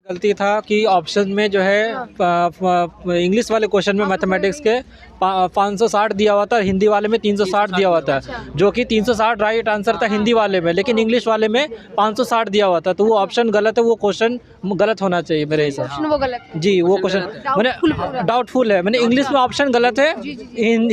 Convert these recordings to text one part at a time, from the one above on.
गलती था कि ऑप्शन में जो है इंग्लिश वाले क्वेश्चन में मैथमेटिक्स के 560 दिया हुआ था, हिंदी वाले में 360 दिया हुआ था, जो कि 360 राइट आंसर था हिंदी वाले में, लेकिन इंग्लिश वाले में 560 दिया हुआ था, तो वो ऑप्शन गलत है, वो क्वेश्चन गलत होना चाहिए मेरे हिसाब से। वो गलत है। जी, वो क्वेश्चन मैंने डाउटफुल है, मैंने इंग्लिश में ऑप्शन गलत है,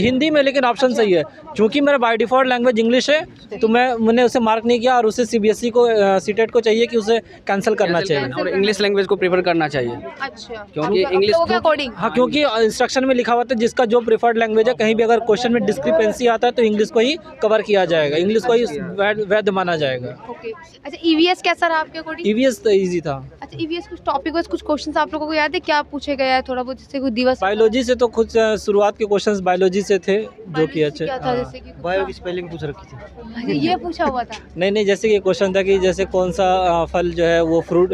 हिंदी में लेकिन ऑप्शन सही है, क्योंकि मेरा बाय डिफ़ॉल्ट लैंग्वेज इंग्लिश है, तो मैंने उसे मार्क नहीं किया और उसे सीबीएसई को सीटेट को चाहिए कि उसे कैंसिल करना चाहिए और इंग्लिश लैंग्वेज को प्रेफर करना चाहिए। अच्छा, क्योंकि इंग्लिश के अकॉर्डिंग। हाँ, क्योंकि इंस्ट्रक्शन में लिखा हुआ था जिसका जो प्रिफर्ड लैंग्वेज है, कहीं भी अगर क्वेश्चन में डिस्क्रिपेंसी आता है तो इंग्लिश को ही कवर किया जाएगा, इंग्लिश को ही वैध माना जाएगा। ओके, अच्छा ईवीएस कैसा रहा आपके अकॉर्डिंग? ईवीएस तो इजी था। अच्छा, ईवीएस कुछ टॉपिक वाइज कुछ क्वेश्चंस आप लोगों को याद है क्या पूछे गए हैं थोड़ा बहुत, जैसे कोई दिवस बायोलॉजी से तो कुछ शुरुआत के क्वेश्चंस बायोलॉजी से थे जो कि अच्छे। क्या था, जैसे कि बायो की स्पेलिंग पूछ रखी थी। अच्छा, ये पूछा हुआ था। नहीं, जैसे कि क्वेश्चन था कि जैसे कौन सा फल जो है वो फ्रूट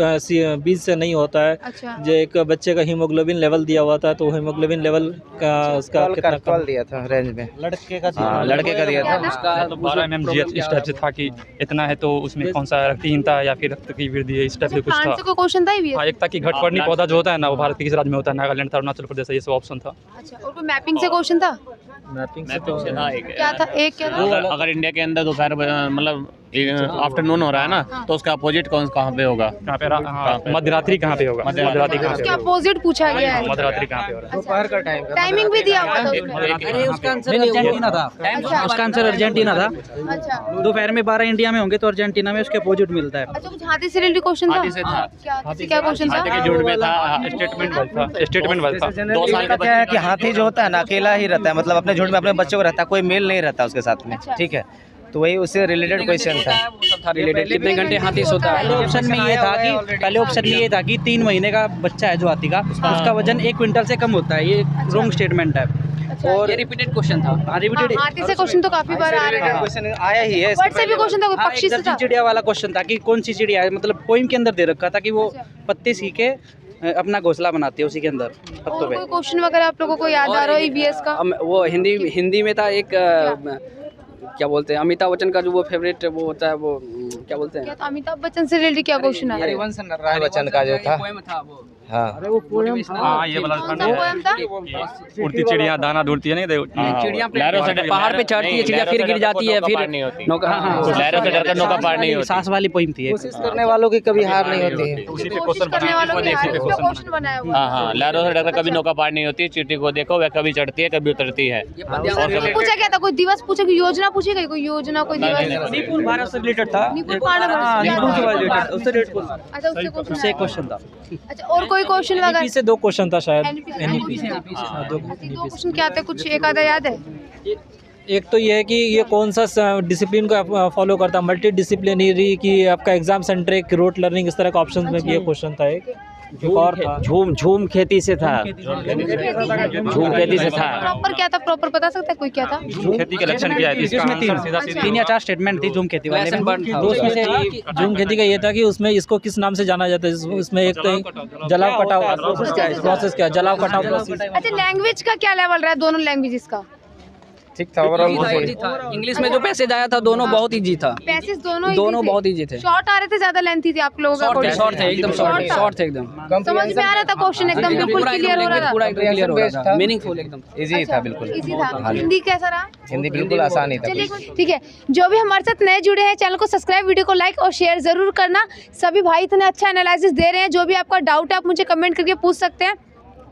बीज से नहीं होता है। अच्छा, जो एक बच्चे का हीमोग्लोबिन लेवल दिया हुआ था, तो हीमोग्लोबिन लेवल का उसका कितना कम दिया था रेंज में, लड़के का लड़के का दिया था। उसका 12 mmgh इस टाइप से था कि इतना है तो उसमें कौन सा रक्तहीनता है या फिर रक्त की वृद्धि है, इस टाइप से कुछ था। प्लांट से कोई क्वेश्चन था हाँ, ईवीएस? एक था कि घटपर्णी पौधा जो होता है ना, वो भारत के किस राज्य में होता है, नागालैंड था, अरुणाचल प्रदेश, ये सब ऑप्शन था। अच्छा, और कोई मैपिंग से क्वेश्चन था? मैपिंग से मैपिंग से था एक। क्या था, एक क्या था? अगर इंडिया के अंदर दोपहर मतलब आफ्टरनून हो रहा है ना, तो उसका अपोजिट कहाँ पे होगा? कहाँ पे मध्यरात्रि कहाँ पे होगा? मध्यरात्रि कहाँ पे उसके होगा? अपोजिट पूछा गया है। मध्यरात्रि कहाँ पे हो रहा है? दोपहर का टाइम टाइमिंग भी दिया हुआ था उसमें। अरे उसका आंसर अर्जेंटीना था। अच्छा। उसका आंसर अर्जेंटीना था। अच्छा, दोपहर में 12 इंडिया में होंगे तो अर्जेंटीना में उसके अपोजिट मिलता है। अच्छा, कुछ हाथी से रिलेटेड क्वेश्चन था? हाथी से था। क्या क्वेश्चन था? के जुड़ में था, स्टेटमेंट वाइज था, स्टेटमेंट वाइज था। 2 साल का क्या है कि हाथी जो होता है ना अकेला ही रहता है, मतलब अपने झुंड में अपने बच्चों को रहता है, कोई मेल नहीं रहता उसके साथ में। ठीक है, तो वही उससे रिलेटेड क्वेश्चन था। रिलेटेड कितने घंटे हाथी सोता है। पहले ऑप्शन में ये था कि 3 महीने का बच्चा है जो हाथी का, उसका वजन 1 क्विंटल से कम होता है। ये रॉन्ग स्टेटमेंट है। और ये रिपीटेड क्वेश्चन था। रिपीटेड हाथी से क्वेश्चन तो काफी बार आ रहा है। क्वेश्चन आया ही है। वर्ड से भी क्वेश्चन था, कोई पक्षी से था? चिड़िया वाला क्वेश्चन था कि कौन सी चिड़िया है, मतलब पोइम के अंदर दे रखा था कि वो पत्ते सीखे अपना घोंसला बनाती है उसी के अंदर पत्तों और पे। कोई क्वेश्चन वगैरह आप लोगों को याद आ रहा हो ईवीएस का? वो हिंदी में था एक क्या बोलते हैं, अमिताभ बच्चन का जो वो फेवरेट वो होता है, वो क्या बोलते हैं? क्या था, अमिताभ बच्चन से रिलेटेड क्या क्वेश्चन आया? हरिवंश नारायण बच्चन का जो था। हाँ, हाँ, ये वाला कौन सा पोएम था? उड़ती चिड़िया दाना ढूंढती है नहीं, चिड़िया लहरों से पहाड़ पे चढ़ती है चिड़िया, फिर गिर जाती है, फिर नौका लहरों से डरकर नौका पार नहीं होती। सांस वाली पोइम थी। कोशिश करने वालों की कभी हार नहीं होती है। उसी पे कोशिश क्वेश्चन करने वालों की बनाया, हार, इस पे क्वेश्चन बनाया हुआ है। हाँ, लहरों से डरकर कभी नौका पार नहीं होती। चींटी को देखो, वह कभी चढ़ती है कभी उतरती है। पूछा क्या था, कोई दिवस पूछा, कोई योजना पूछी गई, कोई योजना, कोई दिवस? निपुण भारत से रिलेटेड था। निपुण भारत निपुण से रिलेटेड अच्छा, उससे उससे क्वेश्चन था। अच्छा, और कोई क्वेश्चन एनपी वगैरह? से 2 क्वेश्चन था शायद। एनपी से 2 क्वेश्चन क्या थे, कुछ एक आधा याद है? एक तो ये है कि ये कौन सा डिसिप्लिन को फॉलो करता है, मल्टी डिसिप्लिनरी की आपका एग्जाम सेंट्रिक, रोट लर्निंग, इस तरह का ऑप्शन में भी ये क्वेश्चन था। एक और था झूम खेती से था। झूम खेती से था। प्रॉपर क्या था, प्रॉपर बता सकता है कोई क्या था? खेती के लक्षण क्या है? इसमें 3 या 4 स्टेटमेंट थी झूम खेती वाले में। तो उसमें से झूम खेती का ये था कि उसमें इसको किस नाम से जाना जाता है, उसमें एक तो जलाव कटाव प्रोसेस क्या है, जलाव कटाव प्रोसेस। अच्छा, लैंग्वेज का क्या लेवल रहा है दोनों लैंग्वेजेस का? ठीक था ओवरऑल। इंग्लिश में जो पैसेज आया था दोनों बहुत इजी था। पैसेज दोनों बहुत इजी थे। शॉर्ट आ रहे थे, ज्यादा लेंथी थी आप लोगों का? शॉर्ट थे एकदम, शॉर्ट थे एकदम। समझ में आ रहा था क्वेश्चन, एकदम बिल्कुल क्लियर हो रहा पूरा था, एकदम क्लियर हो रहा था, मीनिंगफुल एकदम। इजी था बिल्कुल। इजी था। हिंदी कैसा रहा? हिंदी बिल्कुल आसान ही था। चलिए ठीक है, जो भी हमारे साथ नए जुड़े हैं चैनल को सब्सक्राइब, वीडियो को लाइक और शेयर जरूर करना। सभी भाई इतने अच्छा एनालिसिस दे रहे हैं, जो भी आपका डाउट है आप मुझे कमेंट करके पूछ सकते हैं,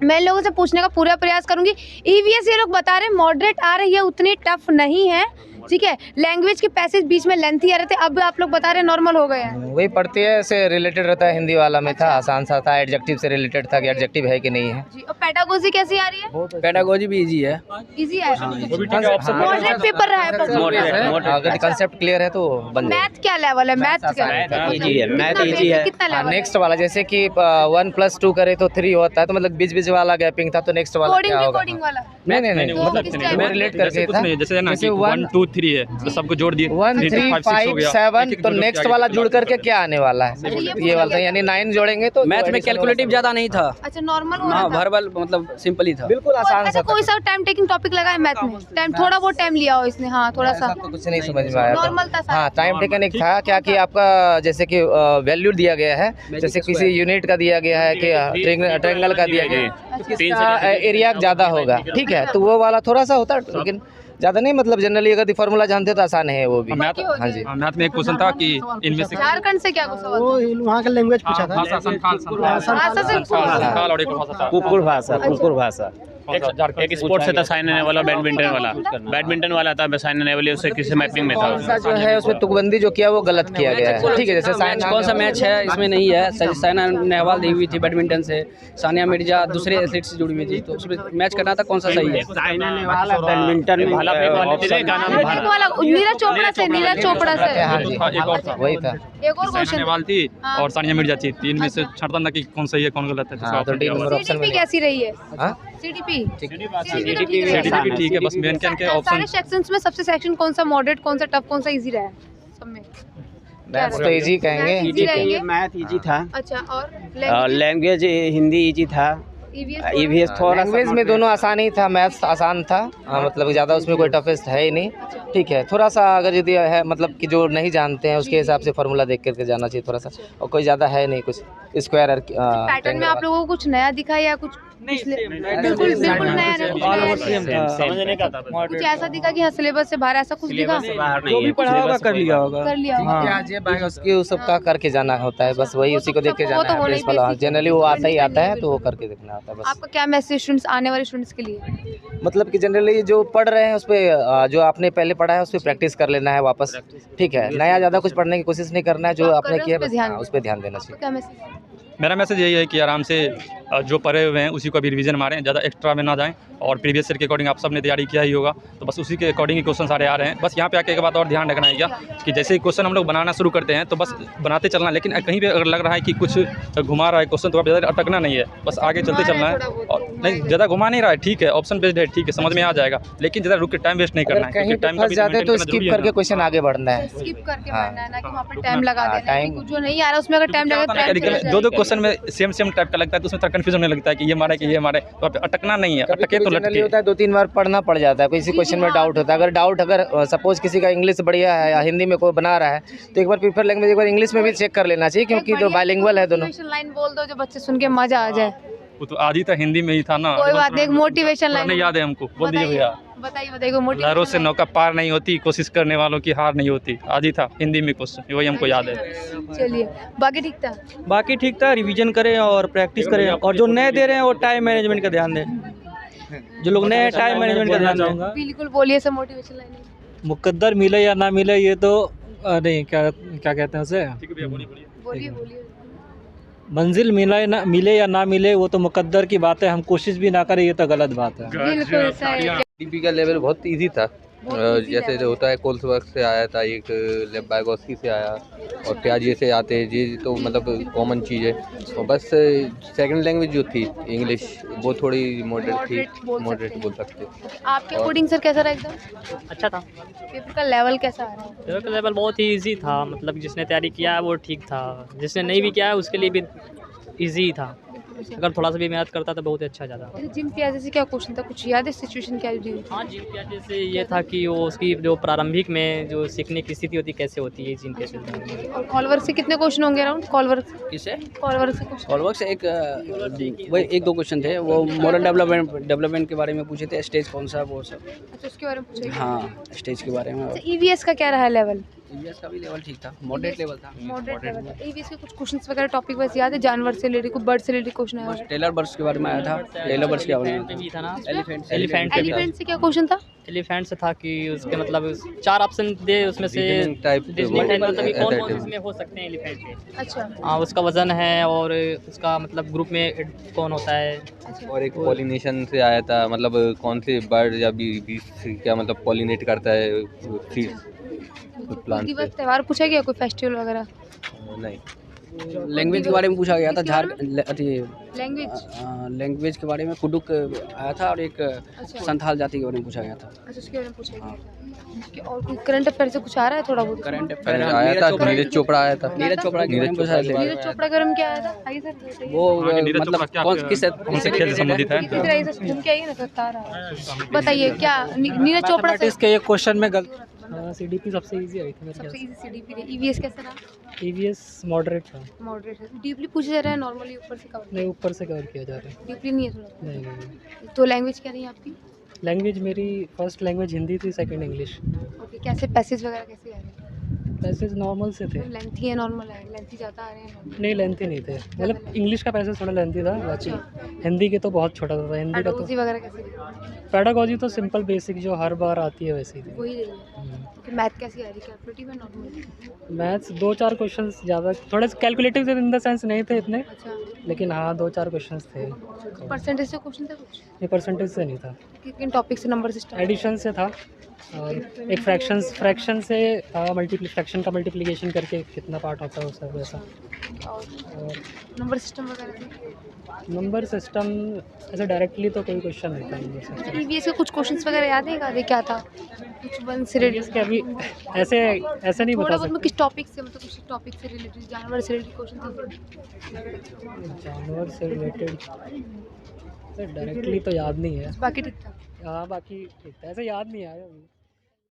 मैं लोगों से पूछने का पूरा प्रयास करूंगी। ईवीएस ये लोग बता रहे हैं मॉडरेट आ रही है, उतनी टफ नहीं है। ठीक है, लैंग्वेज के पैसेज बीच में लेंथी आ रहे थे, अब आप लोग बता रहे हैं नॉर्मल हो गए हैं। वही पढ़ती है, से रिलेटेड रहता है। हिंदी वाला में था आसान सा था, एडजेक्टिव से रिलेटेड था कि एडजेक्टिव है कि नहीं है। जी, और पेडागोजी कैसी आ रही है? पेडागोजी भी इजी है। इजी है, मॉडरेट पेपर रहा है। अगर कंसेप्ट क्लियर है तो बन जाए। मैथ क्या लेवल है? मैथ क्या इजी है, मैथ इजी है। कितना लेवल? नेक्स्ट वाला जैसे कि 1 + 2 करे तो 3 होता है, तो मतलब बीच वाला गैपिंग था, तो नेक्स्ट वाला क्या होगा? कोडिंग वाला? नहीं, तो मतलब किस टाइप वो रिलेट करके था। जैसे ना कि 1 2 3 है, तो सबको जोड़ दिए 1 3 3 5 6 हो 5 गया। 7 एक-एक तो जोड़ के नेक्स्ट आगे वाला बढ़ जुड़ जाता है। करके क्या आने वाला है? ये वाला यानी 9 जोड़ेंगे तो मैथ में कैलकुलेटिव ज़्यादा नहीं था। अच्छा नॉर्मल हो हाँ, रहा था। वर्बल मतलब सिंपल ही था। बिल्कुल आसान अच्छा सा कोई सा टाइम टेकिंग टॉपिक लगा है मैथ में? टाइम थोड़ा बहुत टाइम लिया हो इसने, हाँ थोड़ा सा तो कुछ नहीं समझ में आया था। नॉर्मल था सारा। हाँ टाइम टेकन एक था क्या कि आपका जैसे कि वैल्यू दिया गया है, जैसे किसी यूनिट का दिया गया है कि ट्रायंगल का दिया गया है, किसका एरिया ज़्यादा होगा, ठीक है, तो वो वाला थोड़ा सा होता है, लेकिन ज़्यादा नहीं, मतलब जनरली अगर फार्मूला जानते तो आसान है वो भी। मैथ हाँ जी। मैथ में एक क्वेश्चन था कि इनमें से झारखंड से क्या कुछ सवाल था? वहाँ का लैंग्वेज पूछा था। भाषा संथाल भाषा से संथाल और एक भाषा था कुकुर भाषा एक स्पोर्ट्स से था साइन नेहवाल, बैडमिंटन वाला था साइन नेहवाल, उससे किसी मैपिंग में था। ऐसा जो है उसमें तुकबंदी जो किया वो गलत किया गया है, ठीक है, जैसे मैच कौन सा मैच है इसमें नहीं है। साइना नेहवाल दी हुई थी बैडमिंटन से, सानिया मिर्जा दूसरे एथलीट से जुड़ी हुई थी, तो उसमें मैच करना था कौन सा सही है। बैडमिंटन में नीरज चोपड़ा से, नीरज चोपड़ा से। हाँ जी, एक और था वही था। एक और साइना क्वेश्चन नेहवाल थी और सानिया मिर्जा थी, तीन में से छांटता ना कि कौन सही है कौन गलत है। हाँ, तो डी नंबर ऑप्शन सीडीपी में कैसी रही है? हाँ? सीडीपी CDP ठीक है, बस मेन कैन के ऑप्शन सारे सेक्शंस में सबसे सेक्शन कौन सा मॉडरेट, कौन सा टफ, कौन सा इजी रहा है सब में? मैथ्स तो इजी कहेंगे। इजी रहेंगे। मैथ इजी था, अच्छा और लैंग्वेज हिंदी इजी था, ईवीएस थोड़ा लैंग्वेज में दोनों आसान ही था, मैथ्स आसान था, मतलब ज़्यादा उसमें कोई टफेस्ट है ही नहीं, ठीक है, थोड़ा सा अगर यदि है मतलब कि जो नहीं जानते हैं उसके हिसाब से फार्मूला देख करके जाना चाहिए थोड़ा सा, और कोई ज़्यादा है नहीं कुछ स्क्वायर पैटर्न में आप लोगों को कुछ नया दिखा या कुछ बिल्कुल बिल्कुल नया कुछ ऐसा दिखा कि हाँ सिलेबस से बाहर ऐसा कुछ दिखा? जो भी पढ़ा होगा कर लिया होगा। कर लिया होगा। उसकी उस सब का करके जाना होता है, बस वही उसी को देख के वो जाना तो है होना ही प्रिंसिपल, basic जनरली वो आता ही आता है तो वो करके देखना आता है बस। आपका क्या मैसेज स्टूडेंट्स, आने वाले स्टूडेंट्स के लिए? मतलब कि जनरली जो पढ़ रहे हैं उस पर जो आपने पहले पढ़ा है उस पर प्रैक्टिस कर लेना है वापस, ठीक है, नया ज़्यादा कुछ पढ़ने की कोशिश नहीं करना है, जो आपने किया है उस पर ध्यान देना चाहिए। क्या मैसेज? मेरा मैसेज यही है कि आराम से जो पढ़े हुए हैं उसी को भी रिवीजन मारें, ज़्यादा एक्स्ट्रा में ना जाएं, और प्रीवियस ईयर के अकॉर्डिंग आप सब ने तैयारी किया ही होगा, तो बस उसी के अकॉर्डिंग ही क्वेश्चन सारे आ रहे हैं। बस यहाँ पे आके एक बात और ध्यान रखना है क्या कि जैसे ही क्वेश्चन हम लोग बनाना शुरू करते हैं तो बस बनाते चलना, लेकिन कहीं पे अगर लग रहा है कि कुछ घुमा रहा है क्वेश्चन तो आप ज़्यादा अटकना नहीं है, बस आगे चलते चलना है। और नहीं ज़्यादा घुमा नहीं रहा है, ठीक है, ऑप्शन बेस्ड है, ठीक है, समझ में आ जाएगा, लेकिन ज़्यादा रुक के टाइम वेस्ट नहीं करना है, कहीं क्योंकि टाइम का फंस भी जाते हैं तो maintain करना स्किप जरूरी है करके ना। क्वेश्चन आगे बढ़ना है। स्किप करके हाँ। पढ़ना है ना कि वहाँ पे टाइम लगा देना है, टाइम- कि जो नहीं आ रहा उसमें अगर टाइम लगा दो क्वेश्चन में सेम टाइप का लगता है तो उसमें थोड़ा कंफ्यूजन नहीं लगता है कि ये मारे कि ये मारे, तो आप अटकना नहीं है, अटके तो जनरली लटके। होता है 2-3 बार पढ़ना पड़ जाता है, किसी क्वेश्चन में डाउट होता है, अगर डाउट अगर सपोज किसी का इंग्लिश बढ़िया है या हिंदी में कोई बना रहा है तो एक बार प्रीफर लैंग्वेज एक बार इंग्लिश में भी चेक कर लेना चाहिए, क्योंकि जो बाइलिंगुअल है दोनों। लाइन बोल दो जो बच्चे सुन के मजा आ जाए। वो तो आधी था हिंदी में ही था ना, कोई बात नहीं, एक मोटिवेशन लाइन नहीं याद है हमको, बोल दीजिए भैया। बताइए लहरों मोटिवेशन से नौका पार नहीं होती, कोशिश करने वालों की हार नहीं होती, आधी था हिंदी में क्वेश्चन, वही हमको याद है। चलिए बाकी ठीक था। बाकी ठीक था, रिवीजन करें और प्रैक्टिस करें, और जो नए दे रहे हैं वो टाइम मैनेजमेंट का ध्यान दें, जो लोग नए टाइम मैनेजमेंट का ध्यान दें। बिल्कुल बोलिए सब मोटिवेशन लाइन। मुकद्दर मिले या ना मिले ये तो नहीं, क्या क्या कहते हैं उसे, बोलिए बोलिए। मंजिल मिले या ना मिले वो तो मुकद्दर की बात है, हम कोशिश भी ना करें ये तो गलत बात है। बिल्कुल सही। डीपी का लेवल बहुत इजी था, easy जैसे level। जो होता है कोल्सवर्क से आया था, एक लेबागोस्की से आया और प्याजे से आते हैं, ये तो मतलब कॉमन चीज़ है। और बस सेकंड लैंग्वेज जो थी इंग्लिश वो थोड़ी मॉडरेट थी, मॉडरेट बोल सकते। आपके अकॉर्डिंग सर कैसा रहा? एकदम अच्छा था। पेपर का लेवल कैसा आ रहा है? पेपर का लेवल बहुत ही इजी था, मतलब जिसने तैयारी किया है वो ठीक था, जिसने नहीं भी किया है उसके लिए भी इजी ही था, अगर थोड़ा सा भी मेहनत करता तो बहुत अच्छा जाता। जिम प्याजे से क्या क्वेश्चन था, कुछ याद है सिचुएशन क्या हुई? हाँ, जिम प्याजे से ये था कि वो उसकी जो प्रारंभिक में जो सीखने की स्थिति होती कैसे होती है जिम प्याजे से। और कॉलवर्क से कितने क्वेश्चन होंगे अराउंड? कॉलवर्क किससे? कॉलवर्क से कुछ सॉल्ववर्क से वही 1-2 क्वेश्चन थे, वो मॉडल डेवलपमेंट के बारे में पूछे थे, स्टेज कौन सा वो सब। अच्छा उसके बारे में पूछा। हाँ, स्टेज के बारे में। ईवीएस का क्या रहा लेवल? ईवीएस का भी लेवल ठीक था, मॉडरेट लेवल था। मॉडरेट लेवल था। ईवीएस के कुछ क्वेश्चंस वगैरह टॉपिक बस याद है? जानवर से रिलेटेड, कुछ बर्ड से रिलेटेड क्वेश्चन आया? टेलर बर्ड्स के बारे में आया था, टेलर बर्ड्स के बारे में भी था ना, एलिफेंट एलिफेंट से क्या क्वेश्चन था? एलिफेंट से था कि उसके मतलब 4 ऑप्शन दे, उसमें से टाइप मतलब कौन कौन इसमें हो सकते हैं एलिफेंट के। अच्छा हाँ, उसका वजन है और उसका मतलब ग्रुप में कौन होता है। और एक पॉलिनेशन से आया था, मतलब कौन से बर्ड या बीज क्या मतलब पॉलिनेट करता है सीड्स प्लांट दिवस त्योहार पूछा गया, कोई फेस्टिवल वगैरह? नहीं। लैंग्वेज के बारे में पूछा गया था, लैंग्वेज लैंग्वेज के बारे में कुडुक आया था, और एक संथाल जाति के बारे में पूछा गया था। अच्छा उसके बारे में पूछा गया। और कोई करंट अफेयर से कुछ आ रहा है थोड़ा बहुत? करंट आया था, नीरज चोपड़ा आया था। नीरज चोपड़ा नीरज चोपड़ा से नीरज चोपड़ा के बारे में क्या आया था? आइए सर बताइए। वो हाँ, नीरज मतलब चोपड़ा कौन से खेल से संबंधित है? इधर आइए सर, घूम के आइए ना सर, बता रहा है। बताइए क्या नीरज चोपड़ा से मैथमेटिक्स के एक क्वेश्चन में गलत CDP सबसे इजी आई थी मेरे सबसे इजी सीडीपी रही। ईवीएस कैसा रहा? EVS मॉडरेट था, मॉडरेट है। डीपली पूछा जा रहा है, नॉर्मली ऊपर से कवर? नहीं ऊपर से कवर किया जा रहा है। डीपली नहीं है थोड़ा? नहीं तो लैंग्वेज क्या रही है आपकी? लैंग्वेज मेरी फर्स्ट लैंग्वेज हिंदी थी, सेकंड इंग्लिश। ओके, कैसे पैसेज वगैरह कैसे आ रहे हैं? पैसेज नॉर्मल से थे, लेंथी है, नॉर्मल है? लेंथी ज़्यादा आ रहे हैं normal? नहीं लेंथी नहीं थे, मतलब इंग्लिश का पैसेज थोड़ा लेंथी था, बाकी हिंदी के तो बहुत छोटा था। हिंदी का तो पेडागोजी वगैरह कैसे रही है? पेडागोजी तो सिंपल बेसिक जो हर बार आती है वैसी थी। वही रही है। ओके, मैथ कैसी आ रही है? कैलकुलेटिव है, नॉर्मल? मैथ्स 2-4 क्वेश्चंस ज़्यादा थोड़े कैलकुलेटिव इन द सेंस नहीं थे इतने, अच्छा, लेकिन हाँ 2-4 क्वेश्चंस थे। परसेंटेज से क्वेश्चन था कुछ? ये परसेंटेज से नहीं था, किन टॉपिक से नंबर सिस्टम? एडिशन से था, और एक फ्रैक्शन से था, फ्रैक्शन का मल्टीप्लिकेशन करके कितना पार्ट होता है वो सब वैसा। और नंबर सिस्टम वगैरह थे? नंबर सिस्टम ऐसे डायरेक्टली तो कोई क्वेश्चन नहीं था नंबर सिस्टम ईवीएस के कुछ क्वेश्चंस वगैरह याद है? आगे क्या था? कुछ वन से रिलेटेड? के अभी ऐसे नहीं थोड़ा बता बहुत सकते। किस टॉपिक से, मतलब किस टॉपिक से रिलेटेड, जानवर से रिलेटेड क्वेश्चन थे? जानवर से रिलेटेड डायरेक्टली तो याद नहीं है। बाकी ठीक था? हाँ बाकी ठीक था, ऐसे याद नहीं आया अभी।